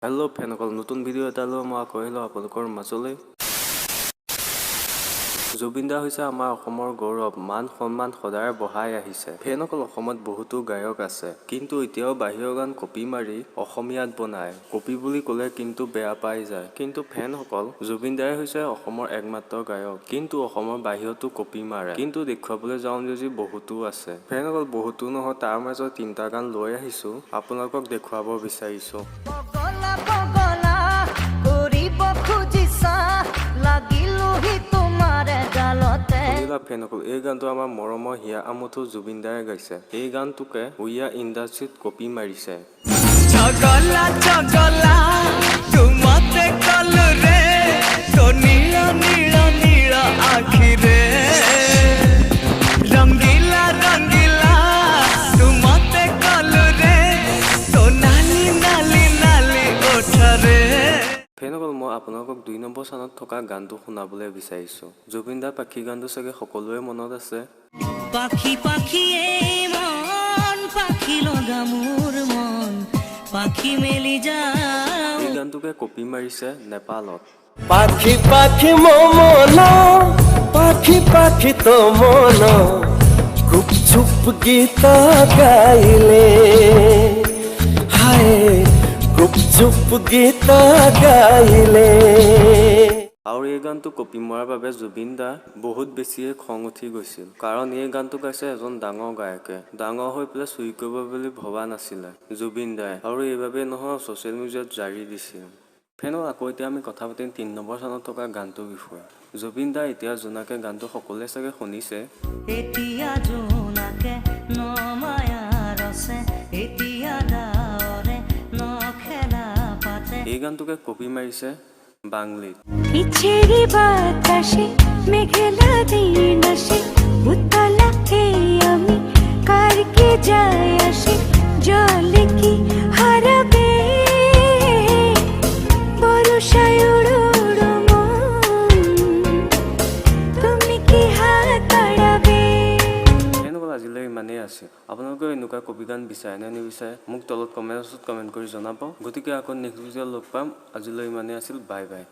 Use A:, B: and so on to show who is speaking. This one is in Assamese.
A: হেল্ল' ফেনসকল, নতুন ভিডিঅ' এটা লৈ মই আকৌ আহিলোঁ আপোনালোকৰ মাজলৈ। জুবিন দা হৈছে আমাৰ অসমৰ গৌৰৱ, মান সন্মান সদায় বঢ়াই আহিছে। ফেনসকল, অসমত বহুতো গায়ক আছে, কিন্তু এতিয়াও বাহিৰৰ গান কপি মাৰি অসমীয়াত বনায়। কপি বুলি ক'লে কিন্তু বেয়া পাই যায়। কিন্তু ফেনসকল, জুবিন দাই হৈছে অসমৰ একমাত্ৰ গায়ক, কিন্তু অসমৰ বাহিৰতো কপি মাৰে। কিন্তু দেখুৱাবলৈ যাওঁ যদি বহুতো আছে। ফেনসকল, বহুতো নহয়, তাৰ মাজত 3টা গান লৈ আহিছো, আপোনালোকক দেখুৱাব বিচাৰিছো। ফেনসকল, এই গানটো আমাৰ মৰমৰ হিয়া আমঠু জুবিন দায়ে গাইছে। এই গানটোকে উইয়া ইণ্ডাষ্ট্ৰীত কপি মাৰিছে। ফেনসকল, মই আপোনালোকক 2 নম্বৰ স্থানত থকা গানটো শুনাবলৈ বিচাৰিছো। জুবিন দাৰ পাখি গানটো চাগে সকলোৰে মনত আছে।
B: পাখি পাখি মন পাখি লগা মোৰ মন পাখি মেলি যাও।
A: এই গানটোকে কপি মাৰিছে নেপালত।
C: পাখি পাখি মন পাখি পাখি তো মন গুপচুপ গীত গাইলে হায় গুপচুপ গীত গাইলে।
A: আৰু এই গানটো কপি মৰাৰ বাবে জুবিন দা বহুত বেছিয়ে খং উঠি গৈছিল, কাৰণ এই গানটো গাইছে এজন ডাঙৰ গায়কে। ডাঙৰ হৈ পেলাই চুৰি কৰিব বুলি ভবা নাছিলে জুবিন দাই, আৰু এইবাবে নহয় ছ'চিয়েল মিডিয়াত জাৰি দিছিল। ফেনক, আকৌ এতিয়া আমি কথা পাতিম 3 নম্বৰ স্থানত থকা গানটোৰ বিষয়ে। জুবিন দা এতিয়া জোনাকে গানটো সকলোৱে চাগে শুনিছে।
B: এতিয়া জোনাকে নমায়াৰ আছে, এতিয়া ডাৱৰে নখেলা পাতে।
A: এই গানটোকে কপি মাৰিছে বাংলিত।
D: পিছেরি বাতাসে মেঘলা দিন আসে উতলা খেয়ে আমি কারকে যায় আসে জলে কি হারাবে বরষায় উড়ো উড়ো মন তুমি কি হাত বাড়াবে।
A: এনেকুৱা আজিলৈ ইমানেই আছে। আপোনালোকে এনেকুৱা কপি গান বিচাৰে নে নিবিচাৰে মোক তলত কমেণ্টত কমেণ্ট কৰি জনাব। গতিকে আকৌ নেক্সট ভিডিঅ'ত লগ পাম। আজিলৈ ইমানেই আছিল। Bye bye.